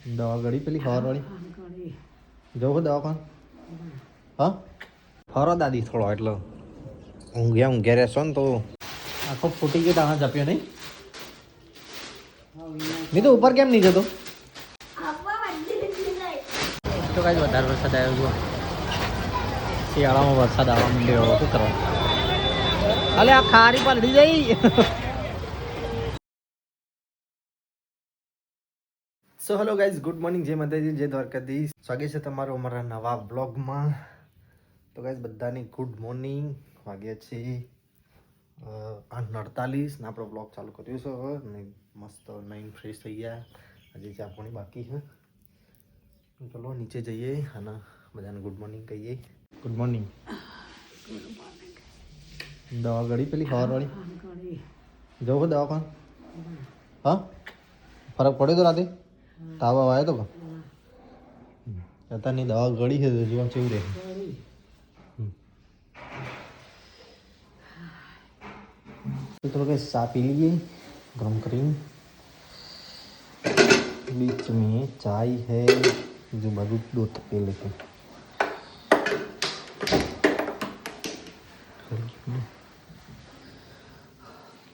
દવા ગળી પેલી ખબર વાળી જવું દવાખાન હા ફરો દાદી થોડો એટલો ઊંઘ્યા રહેશો ને તો આખો ફૂટી ગયો તાણા જપ્યો નહીં નહીં તો ઉપર કેમ નહીં જતો તો કાંઈ વધારે વરસાદ આવ્યો જો શિયાળામાં વરસાદ આવવા માંડ્યો શું કરવાનું અલે આ ખારી પલડી જઈ so hello guys good morning જય માતાજી જય દ્વારકાધીશ સ્વાગત છે તમારું અમારા નવા બ્લોગમાં તો ગાઈઝ બધાને ગુડ મોર્નિંગ વાગ્યા છે 8:48 ને આપણો બ્લોગ ચાલુ કર્યો છે હવે ને મસ્ત નાઈન ફ્રેશ થઈ ગયા હજી ચા પાણી બાકી છે ચલો નીચે જઈએ અને બધાને ગુડ મોર્નિંગ કહીએ ગુડ મોર્નિંગ દવા ગળી પેલી ખબર વાળી જવું દવાખાન હા ફરક પડ્યો તો રાતે તાવ આવ્યો તો અત્યારની દવા ગળી છે જોવા કેવું રહે तो क्या चा पी लीजिए गरम करीम बीच में चाय है जो बाजू दो पे लेके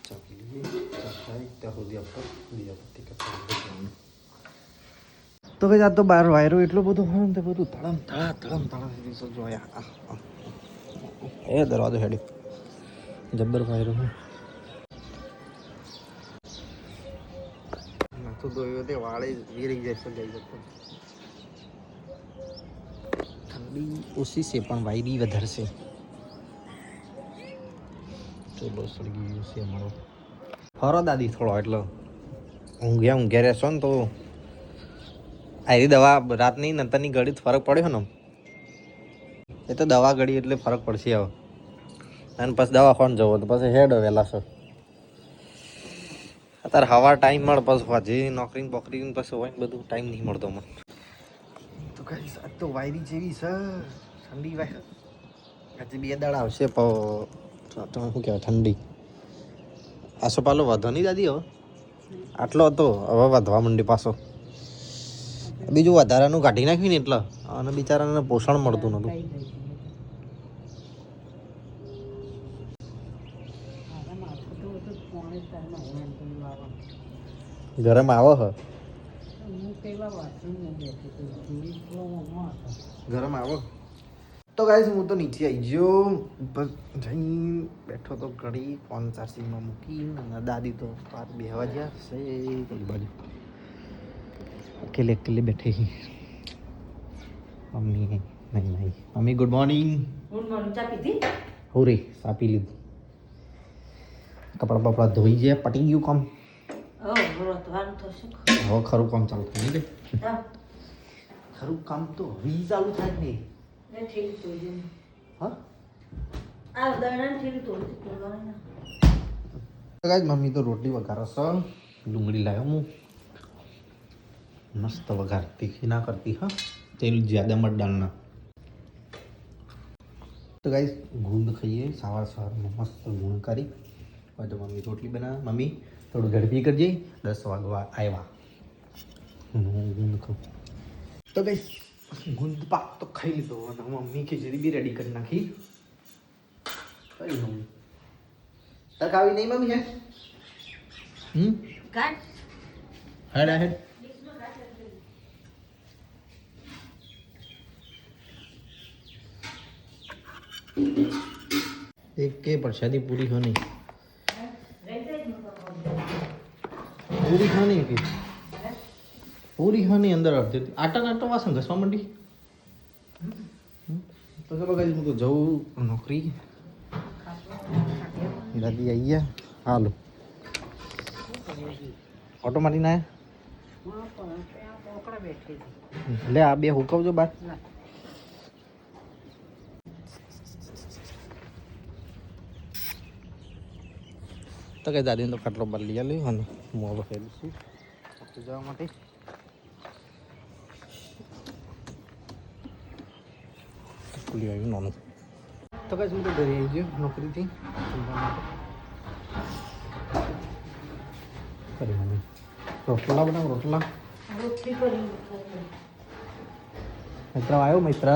चा पी लीजिए चा खाए त्या हो दिया पर दिया पत्ती का तो भाई आज तो बार वायरो એટલો બધો હોય ને બધું તળમ તળા જોયા એ દરવાજો હેડી જબ્બર વાયરો છે તો દોયો તે વાળે વીરી જैसे ગઈ જતો ઠંડી ઓછી છે પણ વાયરી વધારે છે ચલો સળગી ગયું છે અમારો ફરો દાદી થોડો એટલો ઊંઘ્યા રહેશો ને તો આરી દવા રાતની નંતરની ઘડી ફરક પડ્યો ને એ તો દવા ગળી એટલે ફરક પડશે હવે અને પછી દવાખાને જવો તો પછી હેડ વહેલા છો અત્યારે હવા ટાઈમ મળે પછી હજી નોકરી બોકરી પછી હોય ને બધું ટાઈમ નહીં મળતો મને તો કઈ આજ તો વાયરી જેવી છે ઠંડી વાય હજી 2 દાડા આવશે તમે શું કહેવાય ઠંડી આસોપાલો વધો નહીં દાદી હવે આટલો હતો હવે વધવા માંડી પાછો બીજું વધારાનું કાઢી નાખ્યું ને એટલે અને બિચારાને પોષણ મળતું નતું ગરમ આવો હ ગરમ આવો તો ગાઈસ હું તો નીચે આવી ગયો ઉપર જઈને બેઠો તો ઘડી ફોન ચાર્જિંગમાં મૂકી અને દાદી તો પાર બેહવા ગયા છે પેલી બાજુ અકેલે બેઠે મમ્મી નહીં મમ્મી ગુડ મોર્નિંગ ચા પીધી હો રે ચા પી લીધું કપડાં બપડા ધોઈ ગયા પટી ગયું કામ હવે ખરું કામ ચાલુ થાય ને ખરું કામ તો હવે ચાલુ થાય ને હા મમ્મી તો રોટલી વઘારે છે ડુંગળી લાવ્યો હું મસ્ત વઘાર તીખી ના કરતી હા તેલ જ્યાદા મત ડાલના તો ગાઈસ ગુંદ ખાઈએ સવારમાં મસ્ત ગુંદ કરી હવે તો મમ્મી રોટલી બનાવે મમ્મી થોડું ઝડપી કરજે 10 વાગવા આવ્યા હું ગુંદ ખાઉં તો ગાઈસ ગુંદ પાક તો ખાઈ લીધો અને મમ્મી ખીચડી બી રેડી કરી નાખી કઈ મમ્મી તાર ખાવી નહીં મમ્મી હે હેડ હેડ एक के प्रसादी पूरी खानी की पूरी खानी अंदर आती आटा वासन घसवा मंडी तो चलो गाइस मैं तो जाऊँ नौकरी दादी आई है हालो ऑटो मारी ना ले आ बे हुकम जो बात તો કઈ દાદીને તો ખાટલો બાર લઈ આવ્યો અને હું હવે ફેરું છું ઓફિસ જવા માટે ખુલી આવ્યું નાનું તો કઈ હું તો ઘરે આવી ગયો નોકરીથી કરી મમ્મી રોટલા બનાવ રોટલા મિત્ર આવ્યો મિત્ર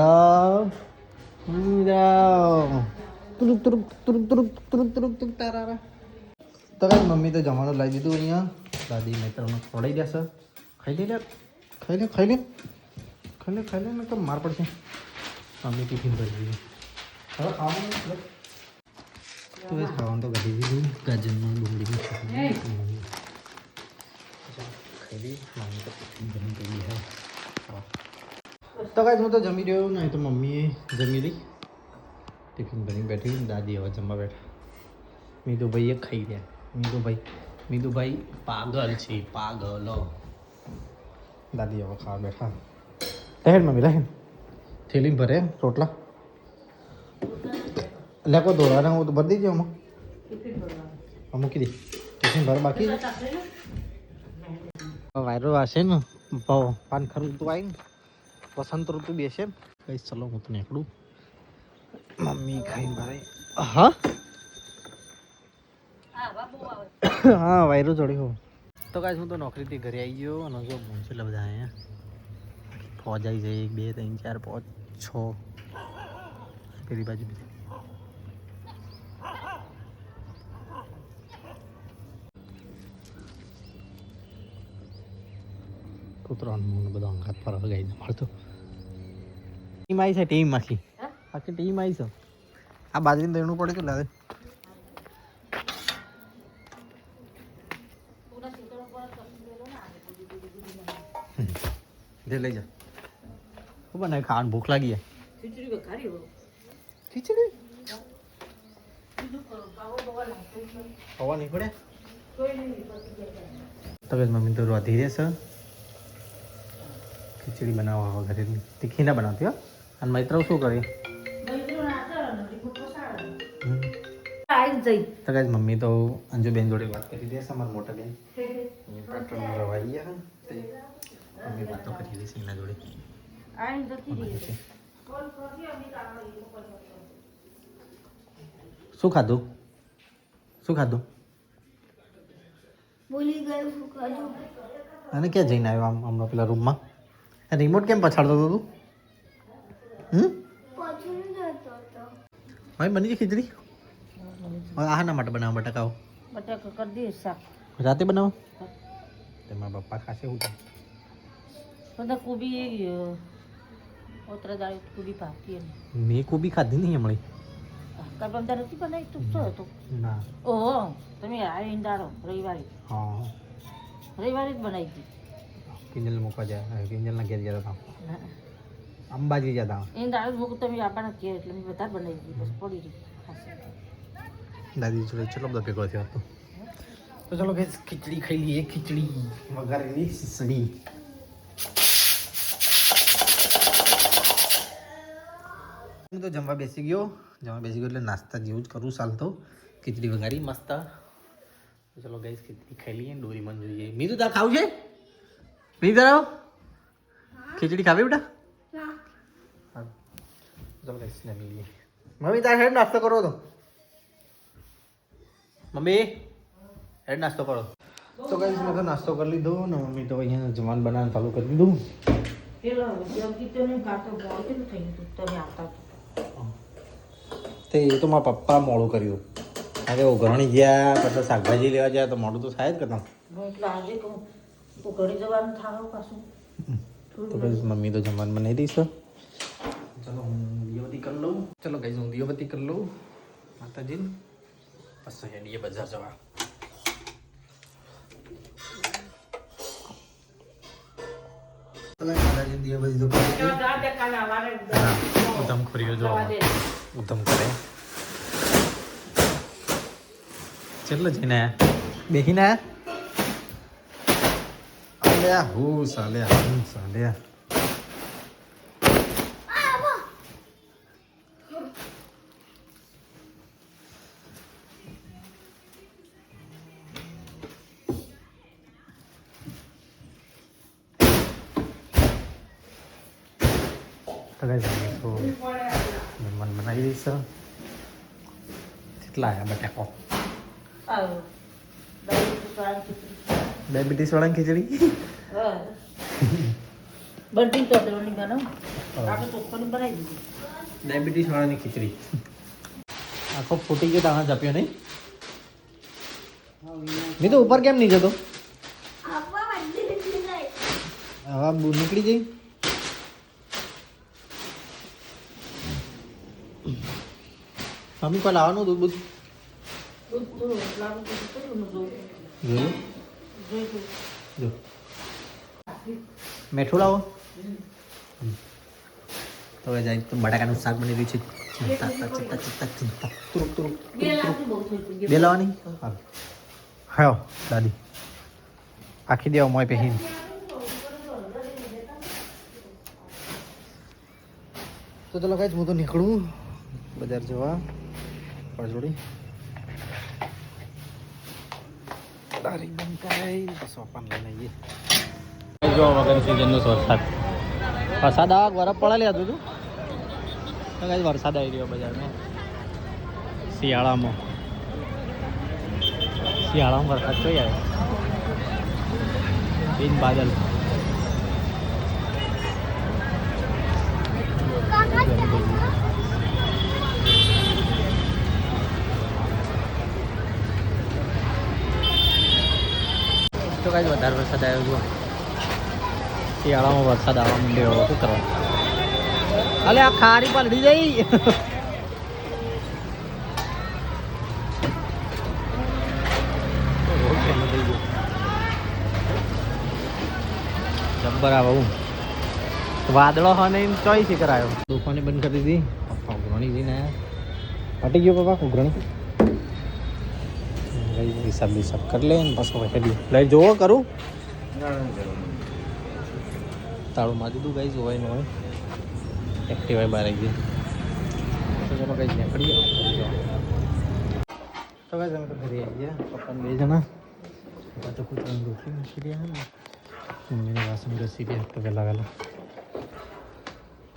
તુરુક તુરુક તુરુક તુરુક તુરુક તુરુક તુરુક તારા તો કાંઈ મમ્મી તો જમવાનું લાવી દીધું અહીંયા દાદી મિત્રને ખવડાવી દેશે ખાઈ લે ખાઈ લે ખાઈ લે ખાઈ લે ખાઈ લે ને તો માર પડશે મમ્મી ટિફિન ભરી દીધું હવે ખાવાનું તો એ ખાવાનું તો કાઢી દીધું ગાજરમાં ડુંગળીનું ખાઈ લી મમ્મી તો ટિફિન ભરી ગઈ હે તો કાંઈ હું તો જમી રહ્યો નહીં તો મમ્મીએ જમી લઈ ટિફિન ભરી બેઠી દાદી હવે જમવા બેઠા મીતુભાઈએ ખાઈ ગયા મીતુભાઈ પાગલ છે પાગલ દાદી હવે ખાવા બેઠા રહેન મમ્મી રહેન થેલીમાં ભરે રોટલા એટલે કોઈ દોડવાના હું તો ભરી દીધી આમાં મૂકી દે ટિફિન ભર બાકી વાયરો હશે ને પાનખર ઋતુ આવી ને વસંત ઋતુ બેસે કઈ ચલો હું તો નીકળું મમ્મી ખાઈ ભરે હા હા વાયરો ચડ્યો તો કાંઈ હું તો નોકરીથી ઘરે આવી ગયો અને જો પહોંચેલા બધા અહીંયા ફોજ આવી જાય 1 2 3 4 5 6 પેલી બાજુ બધી કૂતરાનું બધો અંગાત ફરવા ગઈ મળતો ટીમ આવી છે ટીમમાંથી આખી ટીમ આવી છે આ બાજરીને દેણું પડે કે લાવે જે લઈ જા હું બનાવી ખાવાનું ભૂખ લાગી ખીચડી હવા નહીં પડે તો મમ્મી તો રોધી રહેશે ખીચડી બનાવવા ઘરે તીખી ના બનાવતી હો અને મૈત્ર શું કરે તો કાંઈ મમ્મી તો અંજુબેન જોડે વાત કરી દેશે અમારા મોટા બેન પાટણ રવાઈ ગયા તે મમ્મી વાતો કરી દેશે એના જોડે શું ખાધું ભૂલી ગયું શું ખાધું અને ક્યાં જઈને આવ્યો આમ હમણાં પેલા રૂમમાં રિમોટ કેમ પછાડતો હતો તું પાછું જતો હતો હવે બની ગઈ ખીચડી આના માટે બનાવો બટાકાઓ બટાકા કરી દે શાક રાતે બનાવો તમારા પપ્પા ખાશે હું બધા કોબી ઓતરા દાળ કોબી ભાવતી મેં કોબી ખાધી નહીં હમણાં કારબંદા નથી બનાવી તું શું હતું ના ઓહો તમે આવીને દાડો રવિવારે હા રવિવારે જ બનાવી હતી કિંજલ મૂકવા જાય કિંજલના ઘેર જતા હતા અંબાજી જતા એ દાળ મૂકું તમે આપવાના ઘેર એટલે મેં બધા બનાવી દીધી બસ પડી રહી દાદી જોડે ચલો બધા ભેગો થયો હતો તો ચલો કે ખીચડી ખાઈ લઈએ ખીચડી વઘારેલી ખીચડી હું તો જમવા બેસી ગયો એટલે નાસ્તા જેવું જ કરું ચાલ તો ખીચડી વઘારી મસ્ત તો ચલો ગઈશ ખીચડી ખાઈ લઈએ ડોરી મન જોઈએ મીરું તાર ખાવું છે મીરું તાર ખીચડી ખાવી બેટા હા ચલો ગઈશ ને લઈએ મમ્મી તાર હેડ નાસ્તો કરો તો મમ્મી હેડ નાસ્તો કરો તો ગાઈસ મેં તો નાસ્તો કરી લીધો ને મમ્મી તો અહીંયા જમવાનું બનાવવાનું ચાલુ કરી દીધું તે એ તો મારા પપ્પા મોડું કર્યું આજે ઉઘરણી ગયા પછી શાકભાજી લેવા ગયા તો મોડું તો થાય જ કરતા તો ગાઈસ મમ્મી તો જમવાનું બનાવી દઈશ ચલો હું દીવાબત્તી કરી લઉં ચલો ગાઈસ હું દીવાબત્તી કરી લઉં માતાજીને પછી હેડીએ બજાર જવા ઉધમ ખોરીઓ જો ઉધમ કરે કેટલો જઈને બેહીને આલ્યા હું સાલ્યા મન બનાવી દઈશ કેટલા આવ્યા બટાકો ડાયાબિટીસ વાળાની ખીચડી બધી તો દળની બનાવ આપણે ચોખ્ખાની બનાવી દીધી ડાયાબિટીસ વાળાની ખીચડી આખો ફૂટી ગયો તાણા જપ્યો નહીં નહીં તો ઉપર કેમ નહીં જતો હવા નીકળી જઈ મમ્મી કોઈ લાવવાનું દૂધ બૂધ દૂધ થોડું લાડુ થોડું જોયું જોયું જો મેઠું લાવો તો હવે જાય તો બટાકાનું શાક બની રહ્યું છે ચિંતા ચિંતા ચિંતા ચિંતા તુરુક તુરુક બે લાડુ બહુ થઈ ગયું બે લાવવાની હા દાદી આખી દેવા મોય પહેરીને તો ચલો કાંઈ હું તો નીકળું બજાર જવા જોડી તારી બંકાઈ સોપાન લઈને આવીએ જો વગર સિઝનનો વરસાદ વરસાદ આવા બરફ પડેલી હતું તું તો કાંઈ વરસાદ આવી રહ્યો બજારમાં શિયાળામાં વરસાદ જોઈ આવે બિન બાદલ તો કાંઈ વધારે વરસાદ આવ્યો જો શિયાળામાં વરસાદ આવવા માંડ્યો શું કરવા અલે આ ખારી પલડી જઈ જબ્બર આવે હું વાદળો હા નહીં ચોઈસ કરાયો દુકાને બંધ કરી દીધી પપ્પા ઉઘરણી જઈને આવ્યા હટી ગયો પપ્પા ઉઘરણી હિસાબ બિસાબ કરી લે ને પાછું હેડી લઈ જોવો કરું તાળું માં દીધું ગાઈ જોવાય ન હોય એક્ટિવાય બહાર આવી ગઈ તો ચલો કઈ નીકળીએ તો ગાઈ અમે તો ઘરે આવી ગયા પપ્પાને 2 જણા પપ્પા તો કૂતરાની રોટલી મૂકી રહ્યા ને મમ્મીને વાસણ ઘસી રહ્યા તો વહેલા વહેલા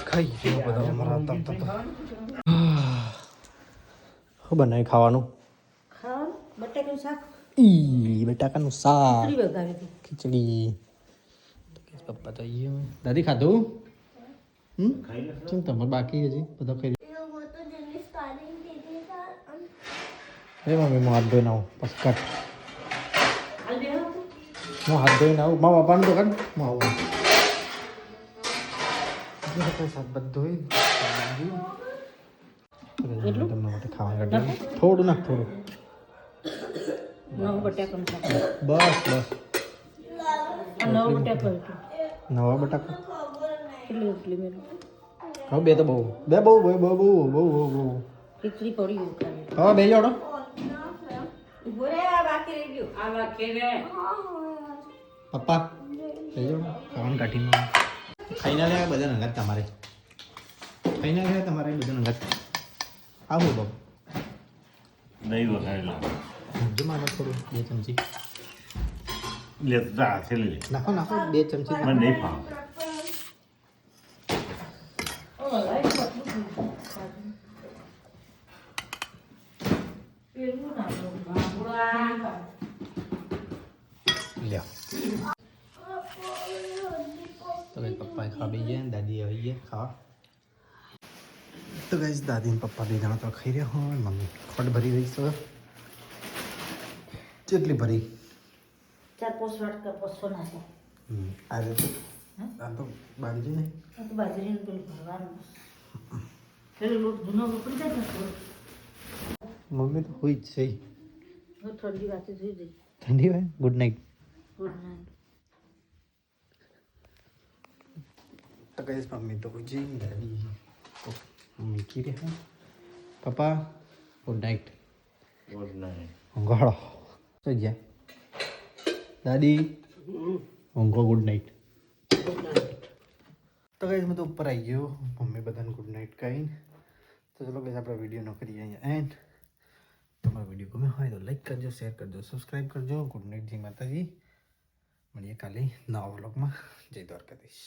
ખાઈ ગયો બધા અમારા તમ તમ શું બનાવી ખાવાનું બટાકાનું શાક બટાકાનું શાક ખીચડી વઘારી હતી ખીચડી પપ્પા તો અહીંયા દાદી ખાધું કેમ તમારે બાકી હજી બધા ખાઈ એ મમ્મી હું હાથ ધોઈને આવું પછી કાઢ હાલ બે હું હાથ ધોઈને આવું મારા પપ્પાનું તો કાઢ હું આવું શાક બધું ધોઈ તમને માટે ખાવા કાઢી થોડું નાખ થોડું નવું બટાકાનું શાક બસ બસ આ નવું બટાકું હતું નવા બટાકા એટલી મેં હવે બે તો બહુ બે બહુ બહુ બહુ બહુ બહુ બહુ બહુ ખીચડી પડી ઉખાડી હવે બે જોડો પપ્પા બે જોડો ખાવાનું કાઢીને ખાઈને લે બધા નંગત તમારે ખાઈને લે તમારે બધા નંગત આવું બાબુ નહીં વઘારેલા નાખજો માનો થોડું 2 ચમચી લેતા હાથે લઈ નાખો નાખો 2 ચમચી મને નહીં ફાવ લ્યો તો ભાઈ પપ્પા ખા બી ગયા દાદી આવી ગયા ખાવા તો ગાઈસ દાદી ને પપ્પા 2 જણા તો ખાઈ રહ્યા હોય મમ્મી ખોટ ભરી રહી છે કેટલી ભરી 4-5 વાટકા પસો નાખે આ રીતે આ તો બાજરી નહીં આ તો બાજરીનું પેલું ભરવાનું પેલું લોટ જૂનો પકડી જાય ને થોડો મમ્મી તો હોય જ છે હું ઠંડી વાતે જોઈ જઈ ઠંડી હોય ગુડ નાઇટ ગુડ નાઇટ તો ગાઈસ મમ્મી તો હોય જઈ દાદી તો મમ્મી કી રહ્યા પપ્પા ગુડ નાઇટ ઊંઘાડો તો ગયા દાદી ઊંઘો ગુડ નાઇટ તો ગાઈસ મેં તો ઉપર આવી ગયો મમ્મી બધાને ગુડ નાઇટ કહીને તો ચલો ગાઈસ આપણે વિડીયો ન કરીએ અહીંયા એન્ડ તમારો વિડીયો ગમે હોય તો લાઈક કરજો શેર કરજો સબસ્ક્રાઈબ કરજો ગુડ નાઇટ જી માતાજી મળીએ કાલે નવા વ્લોગમાં જય દ્વારકાધીશ